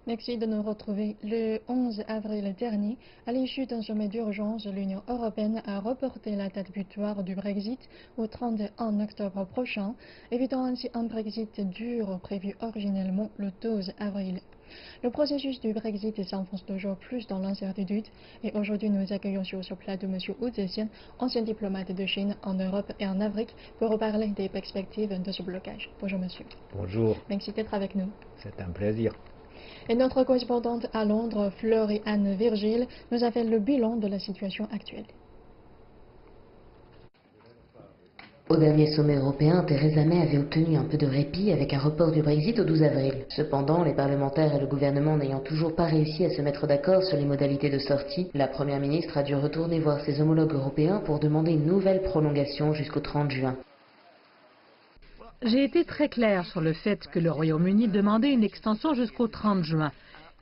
Merci de nous retrouver. Le 11 avril dernier, à l'issue d'un sommet d'urgence, l'Union européenne a reporté la date butoir du Brexit au 31 octobre prochain, évitant ainsi un Brexit dur prévu originellement le 12 avril. Le processus du Brexit s'enfonce toujours plus dans l'incertitude et aujourd'hui nous accueillons sur ce plateau M. Wu Zetian, ancien diplomate de Chine en Europe et en Afrique, pour reparler des perspectives de ce blocage. Bonjour monsieur. Bonjour. Merci d'être avec nous. C'est un plaisir. Et notre correspondante à Londres, Floriane Virgile, nous a fait le bilan de la situation actuelle. Au dernier sommet européen, Theresa May avait obtenu un peu de répit avec un report du Brexit au 12 avril. Cependant, les parlementaires et le gouvernement n'ayant toujours pas réussi à se mettre d'accord sur les modalités de sortie, la Première ministre a dû retourner voir ses homologues européens pour demander une nouvelle prolongation jusqu'au 30 juin. J'ai été très claire sur le fait que le Royaume-Uni demandait une extension jusqu'au 30 juin.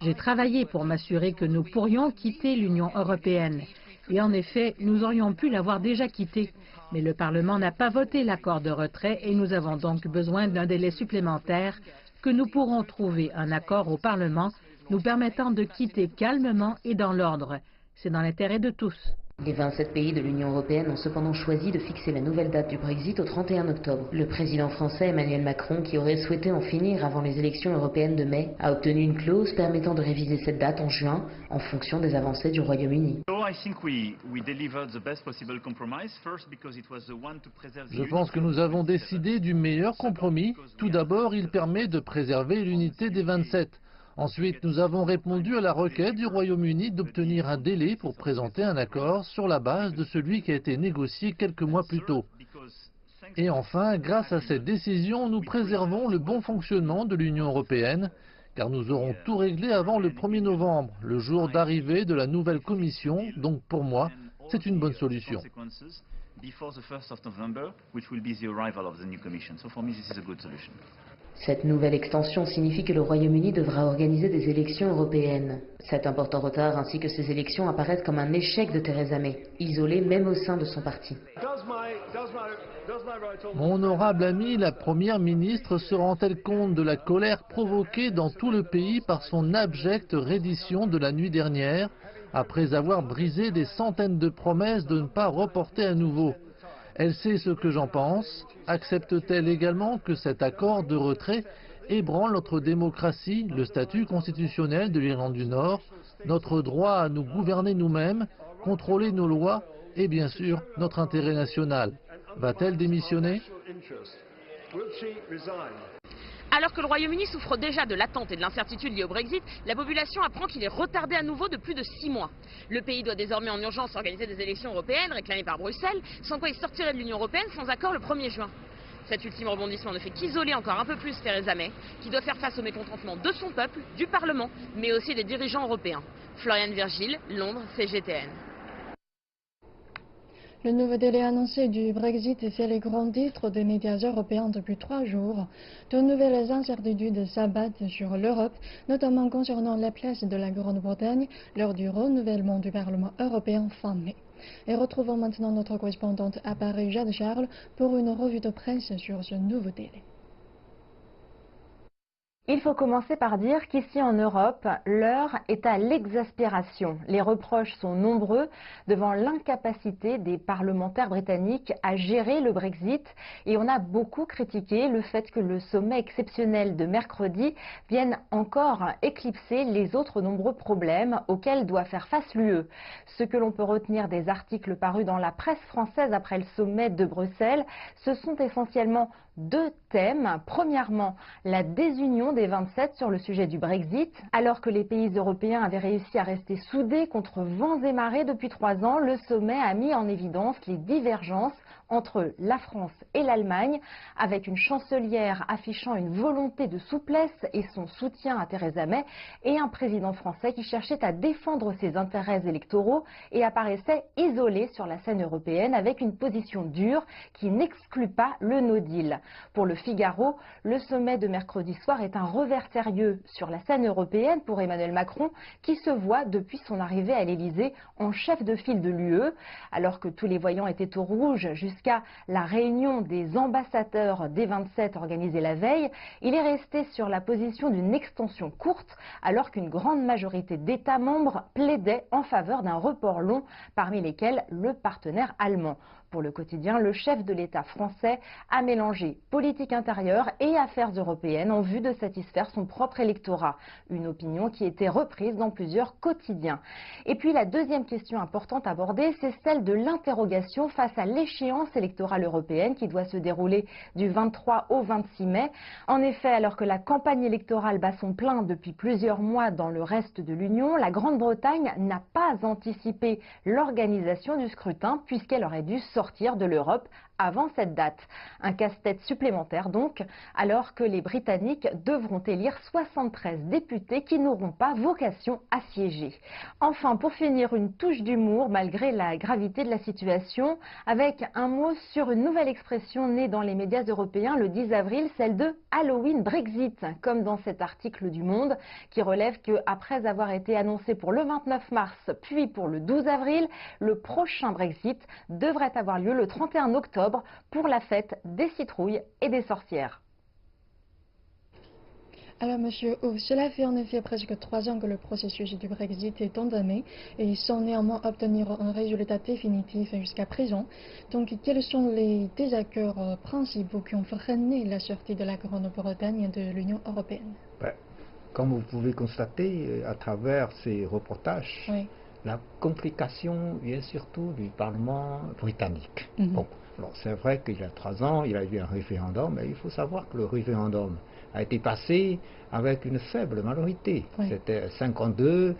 J'ai travaillé pour m'assurer que nous pourrions quitter l'Union européenne. Et en effet, nous aurions pu l'avoir déjà quitté. Mais le Parlement n'a pas voté l'accord de retrait et nous avons donc besoin d'un délai supplémentaire que nous pourrons trouver un accord au Parlement nous permettant de quitter calmement et dans l'ordre. C'est dans l'intérêt de tous. Les 27 pays de l'Union européenne ont cependant choisi de fixer la nouvelle date du Brexit au 31 octobre. Le président français Emmanuel Macron, qui aurait souhaité en finir avant les élections européennes de mai, a obtenu une clause permettant de réviser cette date en juin en fonction des avancées du Royaume-Uni. Je pense que nous avons décidé du meilleur compromis. Tout d'abord, il permet de préserver l'unité des 27. Ensuite, nous avons répondu à la requête du Royaume-Uni d'obtenir un délai pour présenter un accord sur la base de celui qui a été négocié quelques mois plus tôt. Et enfin, grâce à cette décision, nous préservons le bon fonctionnement de l'Union européenne, car nous aurons tout réglé avant le 1er novembre, le jour d'arrivée de la nouvelle Commission. Donc pour moi, c'est une bonne solution. Cette nouvelle extension signifie que le Royaume-Uni devra organiser des élections européennes. Cet important retard ainsi que ces élections apparaissent comme un échec de Theresa May, isolée même au sein de son parti. Mon honorable ami, la Première ministre se rend-elle compte de la colère provoquée dans tout le pays par son abjecte reddition de la nuit dernière, après avoir brisé des centaines de promesses de ne pas reporter à nouveau? Elle sait ce que j'en pense. Accepte-t-elle également que cet accord de retrait ébranle notre démocratie, le statut constitutionnel de l'Irlande du Nord, notre droit à nous gouverner nous-mêmes, contrôler nos lois et bien sûr notre intérêt national? Va-t-elle démissionner? Alors que le Royaume-Uni souffre déjà de l'attente et de l'incertitude liée au Brexit, la population apprend qu'il est retardé à nouveau de plus de 6 mois. Le pays doit désormais en urgence organiser des élections européennes réclamées par Bruxelles, sans quoi il sortirait de l'Union européenne sans accord le 1er juin. Cet ultime rebondissement ne fait qu'isoler encore un peu plus Theresa May, qui doit faire face au mécontentement de son peuple, du Parlement, mais aussi des dirigeants européens. Floriane Virgile, Londres, CGTN. Le nouveau délai annoncé du Brexit fait les grands titres des médias européens depuis 3 jours. De nouvelles incertitudes s'abattent sur l'Europe, notamment concernant la place de la Grande-Bretagne lors du renouvellement du Parlement européen fin mai. Et retrouvons maintenant notre correspondante à Paris, Jade Charles, pour une revue de presse sur ce nouveau délai. Il faut commencer par dire qu'ici en Europe, l'heure est à l'exaspération. Les reproches sont nombreux devant l'incapacité des parlementaires britanniques à gérer le Brexit et on a beaucoup critiqué le fait que le sommet exceptionnel de mercredi vienne encore éclipser les autres nombreux problèmes auxquels doit faire face l'UE. Ce que l'on peut retenir des articles parus dans la presse française après le sommet de Bruxelles, ce sont essentiellement 2 thèmes. Premièrement, la désunion des 27 sur le sujet du Brexit. Alors que les pays européens avaient réussi à rester soudés contre vents et marées depuis 3 ans, le sommet a mis en évidence les divergences entre la France et l'Allemagne, avec une chancelière affichant une volonté de souplesse et son soutien à Theresa May, et un président français qui cherchait à défendre ses intérêts électoraux et apparaissait isolé sur la scène européenne avec une position dure qui n'exclut pas le no deal. Pour le Figaro, le sommet de mercredi soir est un revers sérieux sur la scène européenne pour Emmanuel Macron, qui se voit depuis son arrivée à l'Elysée en chef de file de l'UE. Alors que tous les voyants étaient au rouge juste jusqu'à la réunion des ambassadeurs des 27 organisée la veille, il est resté sur la position d'une extension courte alors qu'une grande majorité d'États membres plaidaient en faveur d'un report long, parmi lesquels le partenaire allemand. Pour le quotidien, le chef de l'État français a mélangé politique intérieure et affaires européennes en vue de satisfaire son propre électorat. Une opinion qui était reprise dans plusieurs quotidiens. Et puis la deuxième question importante abordée, c'est celle de l'interrogation face à l'échéance électorale européenne qui doit se dérouler du 23 au 26 mai. En effet, alors que la campagne électorale bat son plein depuis plusieurs mois dans le reste de l'Union, la Grande-Bretagne n'a pas anticipé l'organisation du scrutin puisqu'elle aurait dû sortir de l'Europe avant cette date. Un casse-tête supplémentaire donc, alors que les Britanniques devront élire 73 députés qui n'auront pas vocation à siéger. Enfin, pour finir, une touche d'humour malgré la gravité de la situation, avec un mot sur une nouvelle expression née dans les médias européens le 10 avril, celle de Halloween Brexit, comme dans cet article du Monde qui relève qu'après avoir été annoncé pour le 29 mars puis pour le 12 avril, le prochain Brexit devrait avoir lieu le 31 octobre pour la fête des citrouilles et des sorcières. Alors, Monsieur Hou, cela fait en effet presque 3 ans que le processus du Brexit est entamé et sans néanmoins obtenir un résultat définitif jusqu'à présent. Donc, quels sont les désaccords principaux qui ont freiné la sortie de la Grande-Bretagne de l'Union européenne? Comme vous pouvez constater à travers ces reportages, Oui. la complication vient surtout du Parlement britannique. Bon, alors c'est vrai qu'il y a 3 ans, il y a eu un référendum, mais il faut savoir que le référendum a été passé avec une faible majorité. Oui. C'était 52%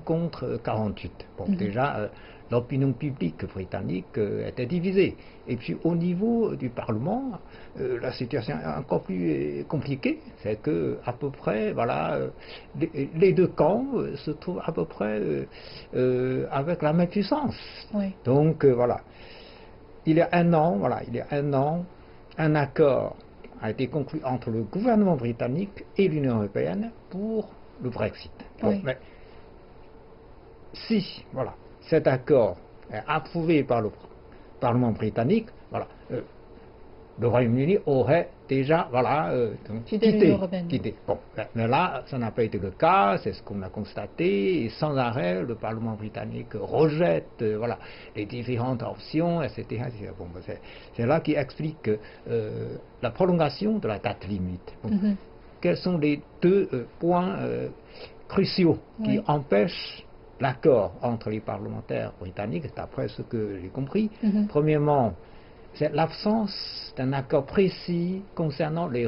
contre 48%. Bon, déjà, l'opinion publique britannique était divisée. Et puis au niveau du Parlement, la situation est encore plus compliquée. C'est que à peu près, voilà, les deux camps se trouvent à peu près avec la même puissance. Oui. Donc voilà. Il y a un an, un accord a été conclu entre le gouvernement britannique et l'Union européenne pour le Brexit. Bon, Oui. mais si, voilà, cet accord est approuvé par le Parlement britannique, voilà, le Royaume-Uni aurait déjà, voilà, Quitté l'Union européenne. Bon, mais là, ça n'a pas été le cas, c'est ce qu'on a constaté, et sans arrêt, le Parlement britannique rejette, voilà, les différentes options, etc. etc. Bon, c'est là qui explique la prolongation de la date limite. Bon, quels sont les deux points cruciaux qui empêchent l'accord entre les parlementaires britanniques, d'après ce que j'ai compris? Premièrement, c'est l'absence d'un accord précis concernant les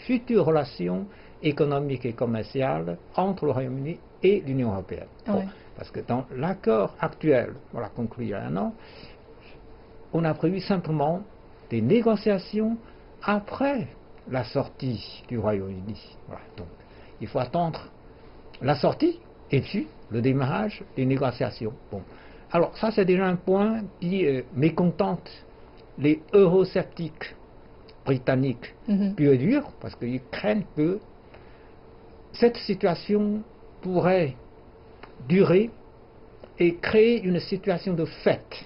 futures relations économiques et commerciales entre le Royaume-Uni et l'Union européenne. Bon, parce que dans l'accord actuel, voilà, conclu il y a un an, on a prévu simplement des négociations après la sortie du Royaume-Uni. Voilà, donc il faut attendre la sortie et puis le démarrage des négociations. Bon, alors ça c'est déjà un point qui mécontente les eurosceptiques britanniques purs et durs, parce qu'ils craignent que cette situation pourrait durer et créer une situation de fait,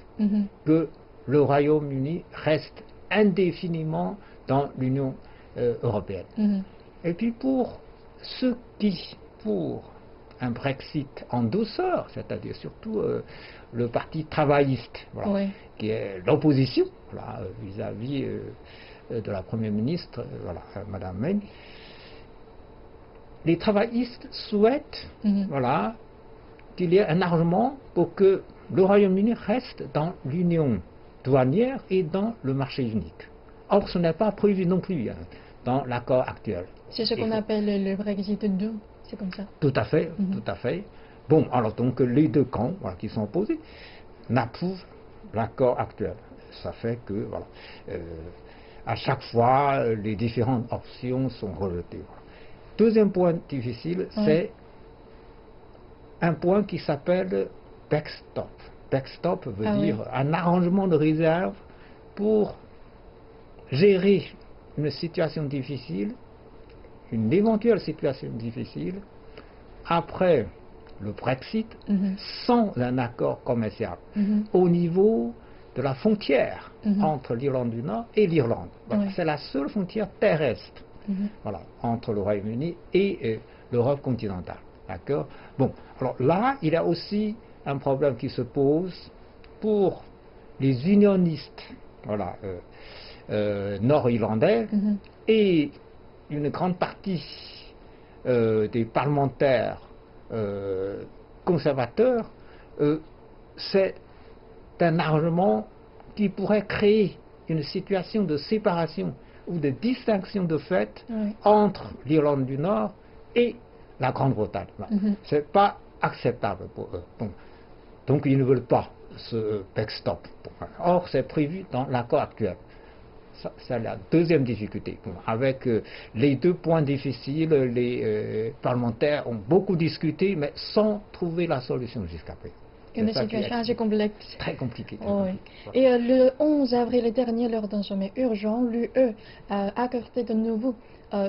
que le Royaume-Uni reste indéfiniment dans l'Union européenne. Et puis pour ceux qui, pour un Brexit en douceur, c'est-à-dire surtout le parti travailliste, voilà, qui est l'opposition, voilà, vis-à-vis de la Première ministre, voilà, Madame May. Les travaillistes souhaitent, voilà, qu'il y ait un arrangement pour que le Royaume-Uni reste dans l'union douanière et dans le marché unique. Or, ce n'est pas prévu non plus dans l'accord actuel. C'est ce qu'on appelle le Brexit 2, c'est comme ça. Tout à fait, tout à fait. Bon, alors donc les deux camps, voilà, qui sont opposés n'approuvent l'accord actuel. Ça fait que, voilà, à chaque fois, les différentes options sont rejetées. Voilà. Deuxième point difficile, c'est un point qui s'appelle backstop. Backstop veut dire un arrangement de réserve pour gérer une situation difficile, une éventuelle situation difficile, après le Brexit, sans un accord commercial, au niveau de la frontière entre l'Irlande du Nord et l'Irlande. Voilà, c'est la seule frontière terrestre voilà, entre le Royaume-Uni et l'Europe continentale. D'accord? Bon, alors là, il y a aussi un problème qui se pose pour les unionistes voilà, nord-irlandais et une grande partie des parlementaires conservateurs. C'est un arrangement qui pourrait créer une situation de séparation ou de distinction de fait entre l'Irlande du Nord et la Grande-Bretagne. Ce n'est pas acceptable pour eux. Bon. Donc ils ne veulent pas ce backstop. Or, c'est prévu dans l'accord actuel. C'est la deuxième difficulté. Bon, avec les deux points difficiles, les parlementaires ont beaucoup discuté, mais sans trouver la solution jusqu'à présent. Une situation assez complexe. Très compliquée. Oui. Voilà. Et le 11 avril dernier, lors d'un sommet urgent, l'UE a accordé de nouveau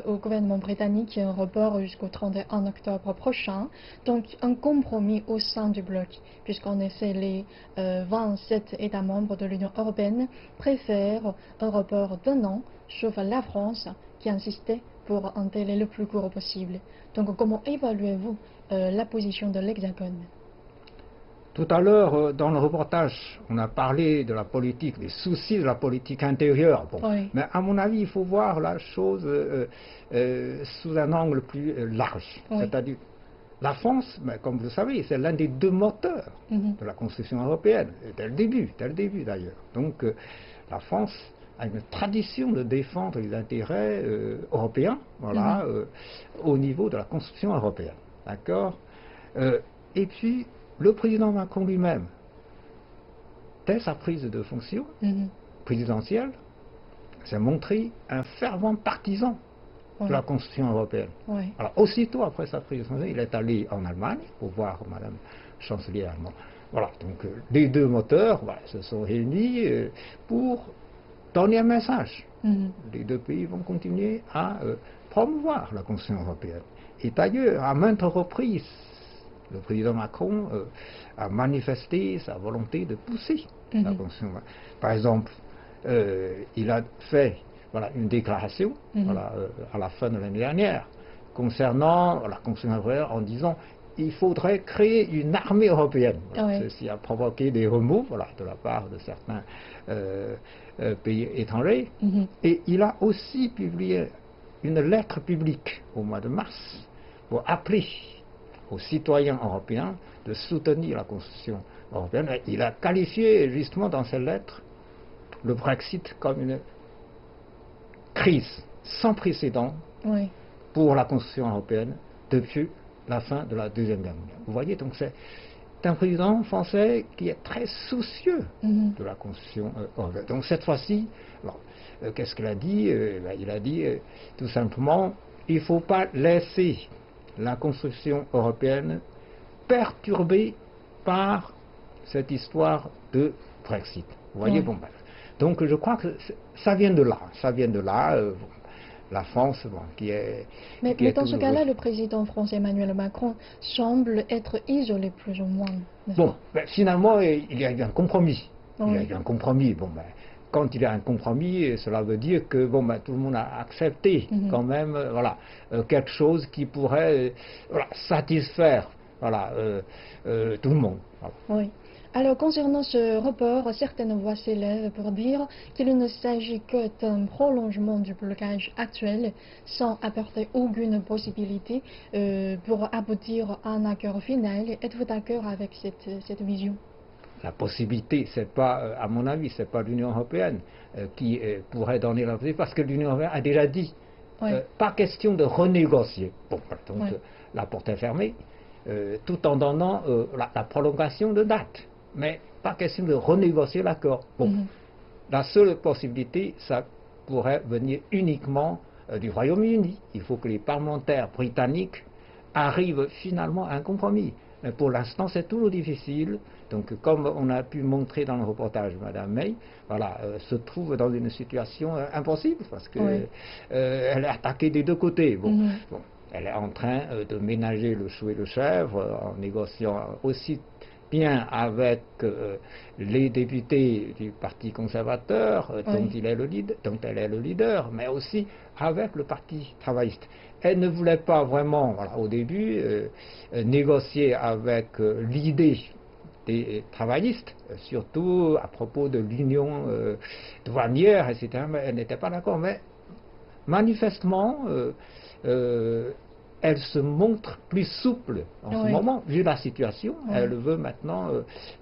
au gouvernement britannique un report jusqu'au 31 octobre prochain, donc un compromis au sein du bloc, puisqu'en effet les 27 États membres de l'Union européenne préfèrent un report d'1 an, sauf la France qui insistait pour un délai le plus court possible. Donc comment évaluez-vous la position de l'Hexagone? Tout à l'heure, dans le reportage, on a parlé de la politique, des soucis de la politique intérieure. Bon. Mais à mon avis, il faut voir la chose sous un angle plus large. C'est-à-dire, la France, mais comme vous le savez, c'est l'un des deux moteurs de la construction européenne, dès le début d'ailleurs. Donc, la France a une tradition de défendre les intérêts européens, voilà, au niveau de la construction européenne. D'accord? Et puis, le président Macron lui-même, dès sa prise de fonction présidentielle, s'est montré un fervent partisan de la construction européenne. Alors, aussitôt après sa prise de fonction, il est allé en Allemagne pour voir Madame chancelière allemande. Voilà, donc les deux moteurs voilà, se sont réunis pour donner un message. Les deux pays vont continuer à promouvoir la construction européenne. Et d'ailleurs, à maintes reprises, le président Macron a manifesté sa volonté de pousser la construction. Par exemple, il a fait voilà, une déclaration voilà, à la fin de l'année dernière concernant la construction européenne en disant il faudrait créer une armée européenne. Voilà, ceci a provoqué des remous voilà, de la part de certains pays étrangers. Et il a aussi publié une lettre publique au mois de mars pour appeler aux citoyens européens de soutenir la construction européenne. Il a qualifié justement dans cette lettre le Brexit comme une crise sans précédent pour la construction européenne depuis la fin de la Deuxième Guerre mondiale. Vous voyez, donc c'est un président français qui est très soucieux de la construction européenne. Donc cette fois-ci, qu'est-ce qu'il a dit? Il a dit tout simplement, il ne faut pas laisser la construction européenne perturbée par cette histoire de Brexit. Vous voyez, bon, donc je crois que ça vient de là, la France, bon, qui est... Mais dans ce cas-là, le président français Emmanuel Macron semble être isolé plus ou moins. Bon, finalement, il y a eu un compromis. Il y a eu un compromis, bon, quand il y a un compromis, cela veut dire que bon, tout le monde a accepté quand même voilà, quelque chose qui pourrait voilà, satisfaire voilà, tout le monde. Voilà. Oui. Alors concernant ce report, certaines voix s'élèvent pour dire qu'il ne s'agit que d'un prolongement du blocage actuel sans apporter aucune possibilité pour aboutir à un accord final. Êtes-vous d'accord avec cette vision? La possibilité, c'est pas, à mon avis, c'est pas l'Union européenne qui pourrait donner la possibilité, parce que l'Union européenne a déjà dit, pas question de renégocier. Bon, donc la porte est fermée, tout en donnant la prolongation de date, mais pas question de renégocier l'accord. Bon, la seule possibilité, ça pourrait venir uniquement du Royaume-Uni. Il faut que les parlementaires britanniques arrivent finalement à un compromis. Mais pour l'instant, c'est toujours difficile. Donc, comme on a pu montrer dans le reportage, Mme May, voilà, se trouve dans une situation impossible parce qu'elle elle est attaquée des deux côtés. Bon, elle est en train de ménager le chou et le chèvre en négociant aussi bien avec les députés du Parti conservateur, dont elle est le leader, mais aussi avec le Parti travailliste. Elle ne voulait pas vraiment, voilà, au début, négocier avec l'idée des travaillistes, surtout à propos de l'union douanière, etc. Mais elle n'était pas d'accord. Mais manifestement, elle se montre plus souple en ce moment, vu la situation. Elle veut maintenant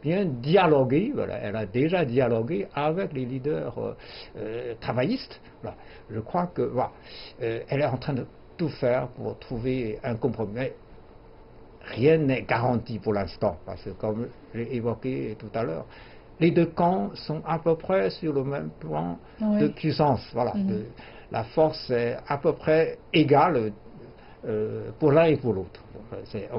bien dialoguer. Voilà. Elle a déjà dialogué avec les leaders travaillistes. Voilà. Je crois que voilà, elle est en train de tout faire pour trouver un compromis. Mais rien n'est garanti pour l'instant, parce que comme j'ai évoqué tout à l'heure, les deux camps sont à peu près sur le même plan de puissance. Voilà. La force est à peu près égale pour l'un et pour l'autre.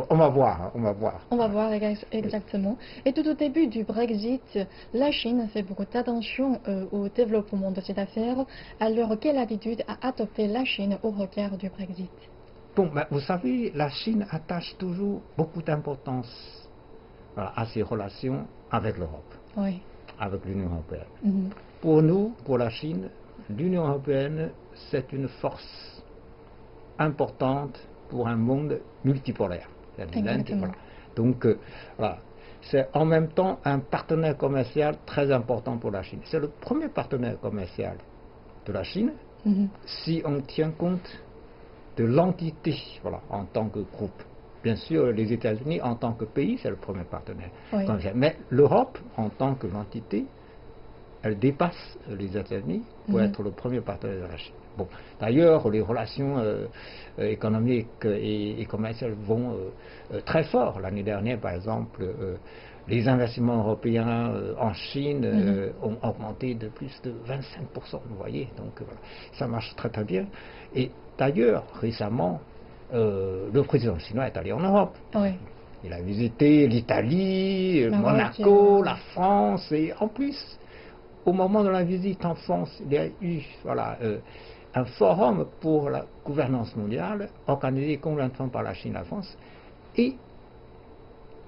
On va voir, hein, on va voir. On va voir exactement. Et tout au début du Brexit, la Chine fait beaucoup d'attention au développement de cette affaire. Alors, quelle attitude a adopté la Chine au regard du Brexit? Bon, ben, vous savez, la Chine attache toujours beaucoup d'importance à ses relations avec l'Europe, avec l'Union européenne. Pour nous, pour la Chine, l'Union européenne, c'est une force importante pour un monde multipolaire. Voilà. Donc, voilà. C'est en même temps un partenaire commercial très important pour la Chine. C'est le premier partenaire commercial de la Chine, si on tient compte de l'entité, voilà, en tant que groupe. Bien sûr, les États-Unis, en tant que pays, c'est le premier partenaire commercial. Mais l'Europe, en tant que l'entité, elle dépasse les États-Unis pour être le premier partenaire de la Chine. Bon, d'ailleurs, les relations économiques et commerciales vont très fort. L'année dernière, par exemple, les investissements européens en Chine ont augmenté de plus de 25%, vous voyez. Donc, voilà, ça marche très très bien. Et d'ailleurs, récemment, le président chinois est allé en Europe. Il a visité l'Italie, Monaco, la France, et en plus, au moment de la visite en France, il y a eu un forum pour la gouvernance mondiale, organisé conjointement par la Chine et la France, et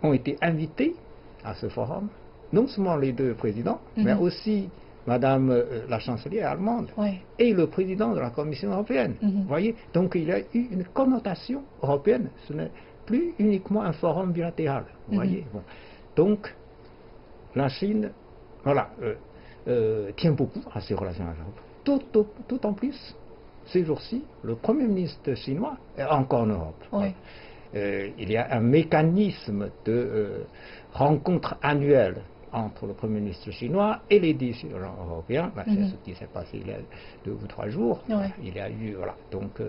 ont été invités à ce forum, non seulement les deux présidents, mais aussi Madame la chancelière allemande et le président de la Commission européenne. Vous voyez, donc il y a eu une connotation européenne, ce n'est plus uniquement un forum bilatéral. Vous voyez, bon. Donc la Chine, voilà, tient beaucoup à ses relations avec l'Europe. Tout en plus, ces jours-ci, le Premier ministre chinois est encore en Europe. Il y a un mécanisme de rencontre annuelle entre le Premier ministre chinois et les dirigeants européens. C'est ce qui s'est passé il y a 2 ou 3 jours. Il y a eu, voilà, donc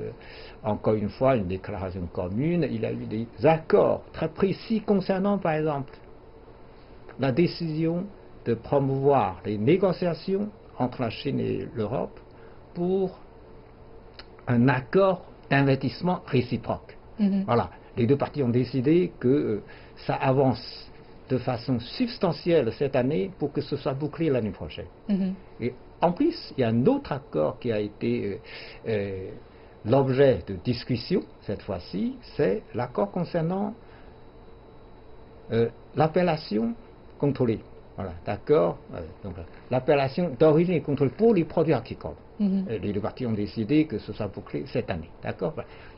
encore une fois, une déclaration commune. Il y a eu des accords très précis concernant, par exemple, la décision de promouvoir les négociations entre la Chine et l'Europe pour un accord d'investissement réciproque. Voilà, les deux parties ont décidé que ça avance de façon substantielle cette année pour que ce soit bouclé l'année prochaine. Et en plus, il y a un autre accord qui a été l'objet de discussion cette fois-ci, c'est l'accord concernant l'appellation contrôlée. Voilà, d'accord. Donc l'appellation d'origine est contrôlée pour les produits agricoles. Les deux parties ont décidé que ce soit bouclé cette année. D'accord.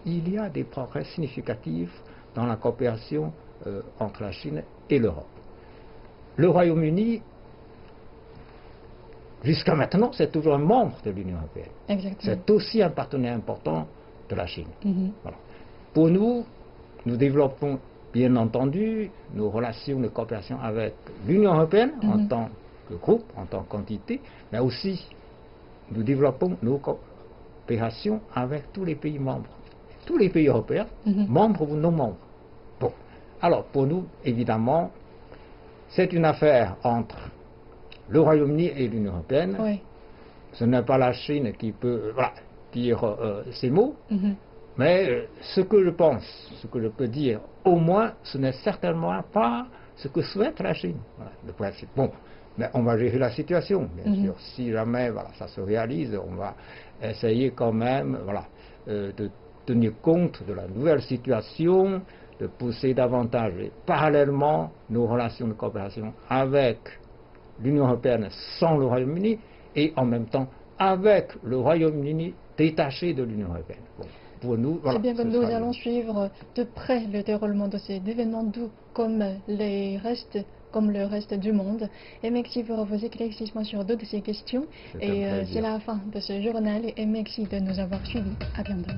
Il y a des progrès significatifs dans la coopération entre la Chine et l'Europe. Le Royaume-Uni, jusqu'à maintenant, c'est toujours un membre de l'Union européenne. C'est aussi un partenaire important de la Chine. Voilà. Pour nous, nous développons bien entendu nos relations de coopération avec l'Union européenne en tant que groupe, en tant qu'entité, mais aussi nous développons nos coopérations avec tous les pays membres. Tous les pays européens, membres ou non membres. Bon, alors pour nous, évidemment, c'est une affaire entre le Royaume-Uni et l'Union européenne. Ce n'est pas la Chine qui peut dire ces mots, mais ce que je pense, ce que je peux dire, au moins, ce n'est certainement pas ce que souhaite la Chine. Voilà, le principe. Bon, mais on va gérer la situation, bien sûr. Si jamais ça se réalise, on va essayer quand même de tenir compte de la nouvelle situation, de pousser davantage et parallèlement nos relations de coopération avec l'Union européenne sans le Royaume-Uni et en même temps avec le Royaume-Uni détaché de l'Union européenne. Bon, pour nous, voilà, c'est bien que nous allons suivre de près le déroulement de ces événements, tout comme le reste du monde. Et merci pour vos éclaircissements sur d'autres de ces questions. Et c'est la fin de ce journal et merci de nous avoir suivis. À bientôt.